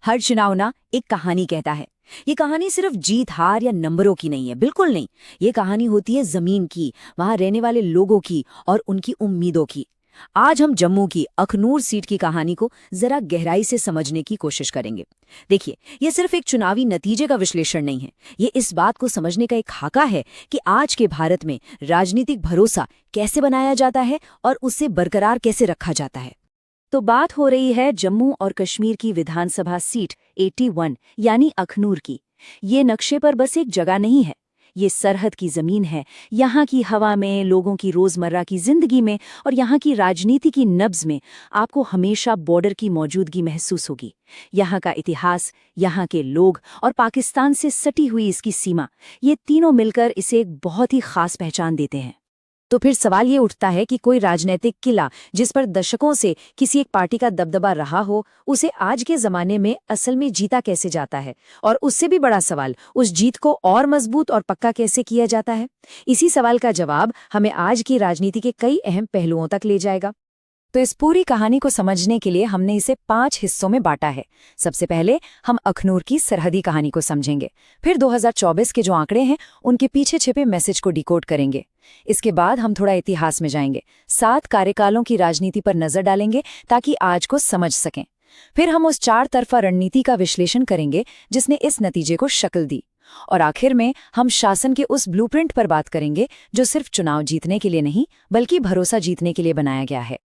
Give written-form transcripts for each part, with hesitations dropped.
हर चुनाव ना एक कहानी कहता है। ये कहानी सिर्फ जीत हार या नंबरों की नहीं है, बिल्कुल नहीं। ये कहानी होती है जमीन की, वहां रहने वाले लोगों की और उनकी उम्मीदों की। आज हम जम्मू की अखनूर सीट की कहानी को जरा गहराई से समझने की कोशिश करेंगे। देखिए, ये सिर्फ एक चुनावी नतीजे का विश्लेषण नहीं है, ये इस बात को समझने का एक खाका है कि आज के भारत में राजनीतिक भरोसा कैसे बनाया जाता है और उसे बरकरार कैसे रखा जाता है। तो बात हो रही है जम्मू और कश्मीर की विधानसभा सीट 81 यानी अखनूर की। ये नक्शे पर बस एक जगह नहीं है, ये सरहद की जमीन है। यहाँ की हवा में, लोगों की रोजमर्रा की जिंदगी में और यहाँ की राजनीति की नब्ज में आपको हमेशा बॉर्डर की मौजूदगी महसूस होगी। यहाँ का इतिहास, यहाँ के लोग और पाकिस्तान से सटी हुई इसकी सीमा, ये तीनों मिलकर इसे एक बहुत ही खास पहचान देते हैं। तो फिर सवाल ये उठता है कि कोई राजनीतिक किला जिस पर दशकों से किसी एक पार्टी का दबदबा रहा हो, उसे आज के जमाने में असल में जीता कैसे जाता है? और उससे भी बड़ा सवाल, उस जीत को और मजबूत और पक्का कैसे किया जाता है? इसी सवाल का जवाब हमें आज की राजनीति के कई अहम पहलुओं तक ले जाएगा। तो इस पूरी कहानी को समझने के लिए हमने इसे 5 हिस्सों में बांटा है। सबसे पहले हम अखनूर की सरहदी कहानी को समझेंगे, फिर 2024 के जो आंकड़े हैं उनके पीछे छिपे मैसेज को डिकोड करेंगे। इसके बाद हम थोड़ा इतिहास में जाएंगे, 7 कार्यकालों की राजनीति पर नजर डालेंगे ताकि आज को समझ सकें। फिर हम उस 4 तरफा रणनीति का विश्लेषण करेंगे जिसने इस नतीजे को शक्ल दी। और आखिर में हम शासन के उस ब्लूप्रिंट पर बात करेंगे जो सिर्फ चुनाव जीतने के लिए नहीं बल्कि भरोसा जीतने के लिए बनाया गया है।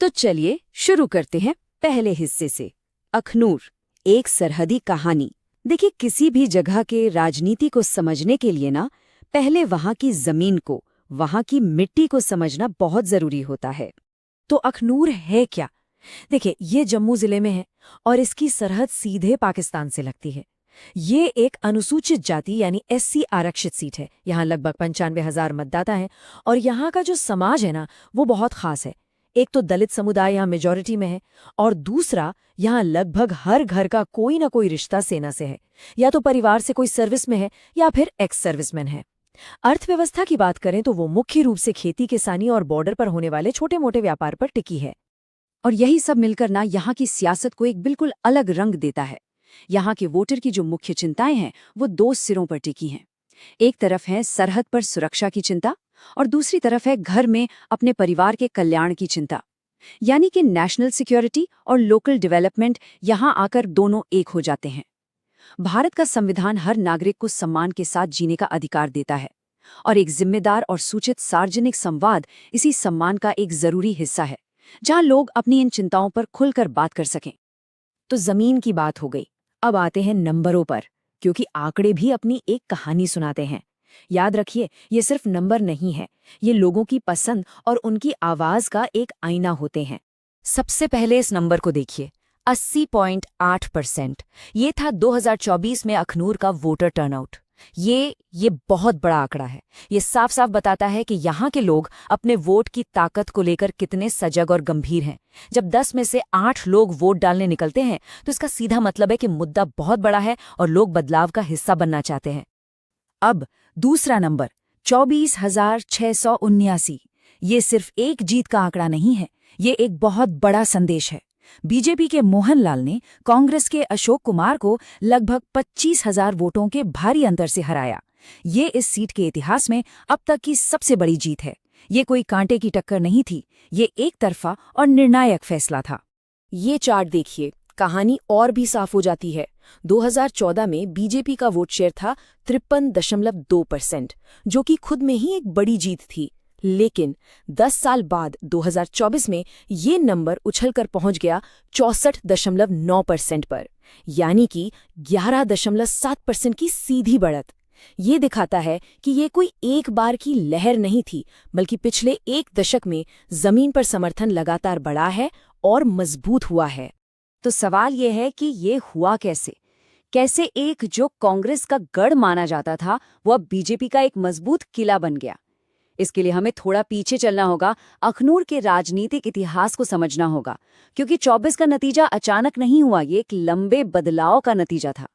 तो चलिए शुरू करते हैं पहले हिस्से से, अखनूर, एक सरहदी कहानी। देखिए, किसी भी जगह के राजनीति को समझने के लिए ना पहले वहां की जमीन को, वहां की मिट्टी को समझना बहुत जरूरी होता है। तो अखनूर है क्या? देखिए, ये जम्मू जिले में है और इसकी सरहद सीधे पाकिस्तान से लगती है। ये एक अनुसूचित जाति यानी SC आरक्षित सीट है। यहाँ लगभग 95,000 मतदाता हैं और यहाँ का जो समाज है ना, वो बहुत खास है। एक तो दलित समुदाय यहाँ मेजॉरिटी में है और दूसरा, यहाँ लगभग हर घर का कोई ना कोई रिश्ता सेना से है, या तो परिवार से कोई सर्विस में है या फिर एक्स सर्विसमैन है। अर्थव्यवस्था की बात करें तो वो मुख्य रूप से खेती, किसानी और बॉर्डर पर होने वाले छोटे मोटे व्यापार पर टिकी है। और यही सब मिलकर ना यहाँ की सियासत को एक बिल्कुल अलग रंग देता है। यहाँ के वोटर की जो मुख्य चिंताएं हैं वो 2 सिरों पर टिकी हैं। एक तरफ है सरहद पर सुरक्षा की चिंता और दूसरी तरफ है घर में अपने परिवार के कल्याण की चिंता, यानी कि नेशनल सिक्योरिटी और लोकल डेवलपमेंट। यहाँ आकर दोनों एक हो जाते हैं। भारत का संविधान हर नागरिक को सम्मान के साथ जीने का अधिकार देता है और एक जिम्मेदार और सूचित सार्वजनिक संवाद इसी सम्मान का एक जरूरी हिस्सा है, जहां लोग अपनी इन चिंताओं पर खुलकर बात कर सकें। तो जमीन की बात हो गई, अब आते हैं नंबरों पर, क्योंकि आंकड़े भी अपनी एक कहानी सुनाते हैं। याद रखिए, ये सिर्फ नंबर नहीं है, ये लोगों की पसंद और उनकी आवाज का एक आईना होते हैं। सबसे पहले इस नंबर को देखिए, 80.8%। ये था 2024 में अखनूर का वोटर टर्नआउट। ये बहुत बड़ा आंकड़ा है। ये साफ साफ बताता है कि यहाँ के लोग अपने वोट की ताकत को लेकर कितने सजग और गंभीर हैं। जब 10 में से 8 लोग वोट डालने निकलते हैं तो इसका सीधा मतलब है कि मुद्दा बहुत बड़ा है और लोग बदलाव का हिस्सा बनना चाहते हैं। अब दूसरा नंबर 24,679। ये सिर्फ एक जीत का आंकड़ा नहीं है, ये एक बहुत बड़ा संदेश है। बीजेपी के मोहन लाल ने कांग्रेस के अशोक कुमार को लगभग 25,000 वोटों के भारी अंतर से हराया। ये इस सीट के इतिहास में अब तक की सबसे बड़ी जीत है। ये कोई कांटे की टक्कर नहीं थी, ये एक तरफा और निर्णायक फैसला था। ये चार्ट देखिए, कहानी और भी साफ हो जाती है। 2014 में बीजेपी का वोट शेयर था 53.2%, जो कि खुद में ही एक बड़ी जीत थी। लेकिन 10 साल बाद 2024 में ये नंबर उछलकर पहुंच गया 64.9% पर, यानी कि 11.7% की सीधी बढ़त। ये दिखाता है कि ये कोई एक बार की लहर नहीं थी, बल्कि पिछले 1 दशक में जमीन पर समर्थन लगातार बढ़ा है और मजबूत हुआ है। तो सवाल ये है कि ये हुआ कैसे? कैसे एक जो कांग्रेस का गढ़ माना जाता था वो अब बीजेपी का एक मजबूत किला बन गया? इसके लिए हमें थोड़ा पीछे चलना होगा, अखनूर के राजनीतिक इतिहास को समझना होगा, क्योंकि 24 का नतीजा अचानक नहीं हुआ, ये एक लंबे बदलाव का नतीजा था।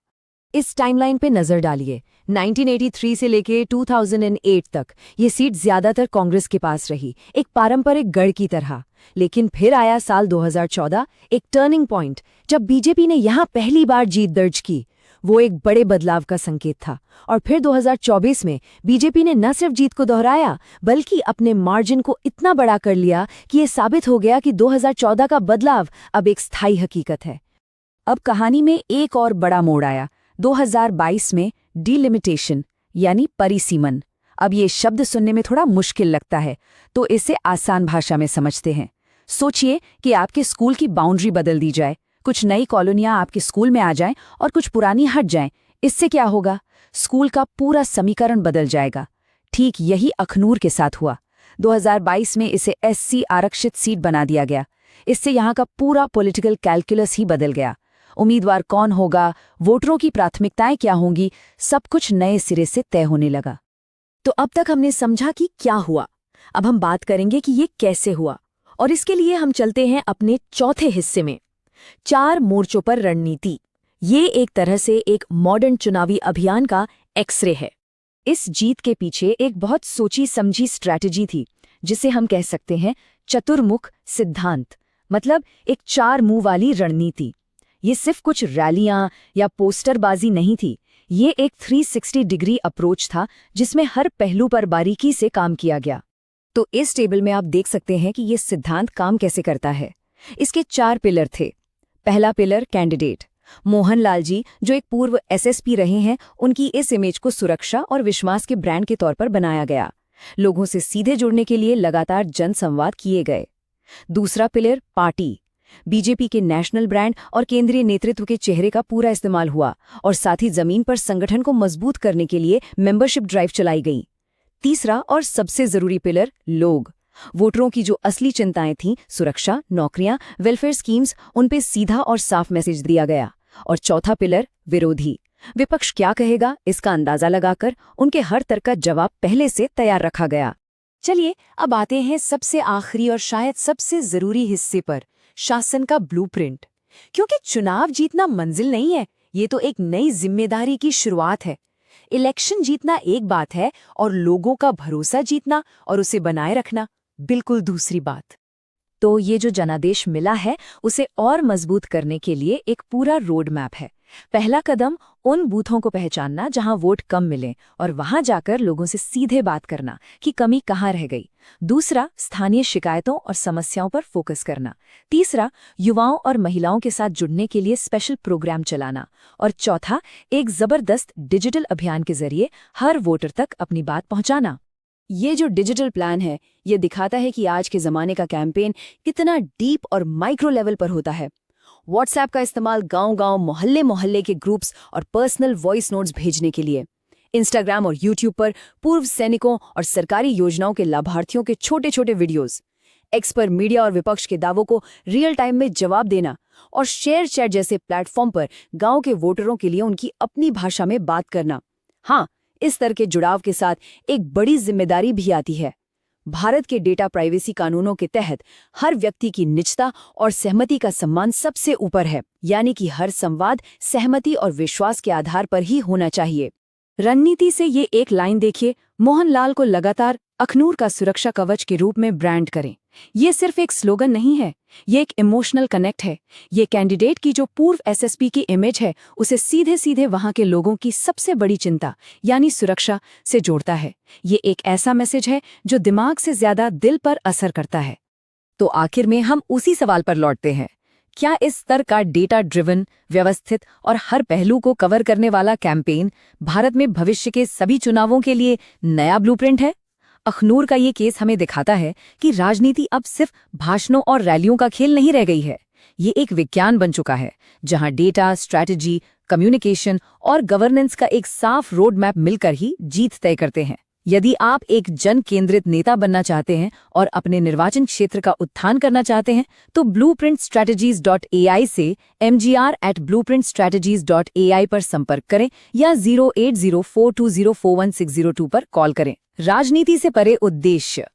इस टाइमलाइन पे नजर डालिए, 1983 से लेके 2008 तक ये सीट ज्यादातर कांग्रेस के पास रही, एक पारंपरिक गढ़ की तरह। लेकिन फिर आया साल 2014, एक टर्निंग पॉइंट, जब बीजेपी ने यहां पहली बार जीत दर्ज की। वो एक बड़े बदलाव का संकेत था। और फिर 2024 में बीजेपी ने न सिर्फ जीत को दोहराया, बल्कि अपने मार्जिन को इतना बड़ा कर लिया कि ये साबित हो गया कि 2014 का बदलाव अब एक स्थायी हकीकत है। अब कहानी में एक और बड़ा मोड़ आया 2022 में, डिलिमिटेशन यानी परिसीमन। अब ये शब्द सुनने में थोड़ा मुश्किल लगता है, तो इसे आसान भाषा में समझते हैं। सोचिए कि आपके स्कूल की बाउंड्री बदल दी जाए, कुछ नई कॉलोनियां आपके स्कूल में आ जाएं और कुछ पुरानी हट जाएं। इससे क्या होगा? स्कूल का पूरा समीकरण बदल जाएगा। ठीक यही अखनूर के साथ हुआ। 2022 में इसे SC आरक्षित सीट बना दिया गया। इससे यहाँ का पूरा पॉलिटिकल कैलकुलस ही बदल गया। उम्मीदवार कौन होगा, वोटरों की प्राथमिकताएं क्या होंगी, सब कुछ नए सिरे से तय होने लगा। तो अब तक हमने समझा कि क्या हुआ। अब हम बात करेंगे कि ये कैसे हुआ, और इसके लिए हम चलते हैं अपने चौथे हिस्से में, 4 मोर्चों पर रणनीति। ये एक तरह से एक मॉडर्न चुनावी अभियान का एक्सरे है। इस जीत के पीछे एक बहुत सोची समझी स्ट्रैटेजी थी, जिसे हम कह सकते हैं चतुर्मुख सिद्धांत, मतलब एक 4 मुंह वाली रणनीति। ये सिर्फ कुछ रैलियां या पोस्टरबाजी नहीं थी, ये एक 360 डिग्री अप्रोच था, जिसमें हर पहलू पर बारीकी से काम किया गया। तो इस टेबल में आप देख सकते हैं कि ये सिद्धांत काम कैसे करता है। इसके 4 पिलर थे। पहला पिलर, कैंडिडेट। मोहनलाल जी, जो एक पूर्व SSP रहे हैं, उनकी इस इमेज को सुरक्षा और विश्वास के ब्रांड के तौर पर बनाया गया। लोगों से सीधे जुड़ने के लिए लगातार जनसंवाद किए गए। दूसरा पिलर, पार्टी। बीजेपी के नेशनल ब्रांड और केंद्रीय नेतृत्व के चेहरे का पूरा इस्तेमाल हुआ, और साथ ही जमीन पर संगठन को मजबूत करने के लिए मेंबरशिप ड्राइव चलाई गई। तीसरा और सबसे जरूरी पिलर, लोग। वोटरों की जो असली चिंताएं थीं, सुरक्षा, नौकरियां, वेलफेयर स्कीम्स, उन पे सीधा और साफ मैसेज दिया गया। और चौथा पिलर, विरोधी। विपक्ष क्या कहेगा, इसका अंदाजा लगाकर उनके हर तर्क का जवाब पहले से तैयार रखा गया। चलिए अब आते हैं सबसे आखिरी और शायद सबसे जरूरी हिस्से पर, शासन का ब्लूप्रिंट। क्योंकि चुनाव जीतना मंजिल नहीं है, ये तो एक नई जिम्मेदारी की शुरुआत है। इलेक्शन जीतना एक बात है, और लोगों का भरोसा जीतना और उसे बनाए रखना बिल्कुल दूसरी बात। तो ये जो जनादेश मिला है, उसे और मजबूत करने के लिए एक पूरा रोड मैप है। पहला कदम, उन बूथों को पहचानना जहां वोट कम मिले, और वहां जाकर लोगों से सीधे बात करना कि कमी कहां रह गई। दूसरा, स्थानीय शिकायतों और समस्याओं पर फोकस करना। तीसरा, युवाओं और महिलाओं के साथ जुड़ने के लिए स्पेशल प्रोग्राम चलाना। और चौथा, एक जबरदस्त डिजिटल अभियान के जरिए हर वोटर तक अपनी बात पहुंचाना। ये जो डिजिटल प्लान है, ये दिखाता है कि आज के ज़माने का कैंपेन कितना डीप और माइक्रो लेवल पर होता है। व्हाट्सएप का इस्तेमाल गांव-गांव, मोहल्ले-मोहल्ले के ग्रुप्स और पर्सनल वॉइस नोट्स भेजने के लिए। इंस्टाग्राम और यूट्यूब पर पूर्व सैनिकों और सरकारी योजनाओं के लाभार्थियों के छोटे-छोटे वीडियोस। एक्स पर मीडिया और विपक्ष के दावों को रियल टाइम में जवाब देना। और शेयर चैट जैसे प्लेटफॉर्म पर गाँव के वोटरों के लिए उनकी अपनी भाषा में बात करना। हाँ, इस तरह के जुड़ाव के साथ एक बड़ी जिम्मेदारी भी आती है। भारत के डेटा प्राइवेसी कानूनों के तहत हर व्यक्ति की निजता और सहमति का सम्मान सबसे ऊपर है, यानी कि हर संवाद सहमति और विश्वास के आधार पर ही होना चाहिए। रणनीति से ये एक लाइन देखिए, मोहनलाल को लगातार अखनूर का सुरक्षा कवच के रूप में ब्रांड करें। ये सिर्फ एक स्लोगन नहीं है, ये एक इमोशनल कनेक्ट है। ये कैंडिडेट की जो पूर्व SSP की इमेज है, उसे सीधे सीधे वहां के लोगों की सबसे बड़ी चिंता यानी सुरक्षा से जोड़ता है। ये एक ऐसा मैसेज है जो दिमाग से ज्यादा दिल पर असर करता है। तो आखिर में हम उसी सवाल पर लौटते हैं, क्या इस स्तर का डेटा ड्रिवन, व्यवस्थित और हर पहलू को कवर करने वाला कैंपेन भारत में भविष्य के सभी चुनावों के लिए नया ब्लूप्रिंट है? अखनूर का ये केस हमें दिखाता है कि राजनीति अब सिर्फ भाषणों और रैलियों का खेल नहीं रह गई है। ये एक विज्ञान बन चुका है, जहां डेटा, स्ट्रैटेजी, कम्युनिकेशन और गवर्नेंस का एक साफ रोड मैप मिलकर ही जीत तय करते हैं। यदि आप एक जन केंद्रित नेता बनना चाहते हैं और अपने निर्वाचन क्षेत्र का उत्थान करना चाहते हैं, तो blueprintstrategies.ai से mgr@blueprintstrategies.ai पर संपर्क करें या 08042041602 पर कॉल करें। राजनीति से परे उद्देश्य।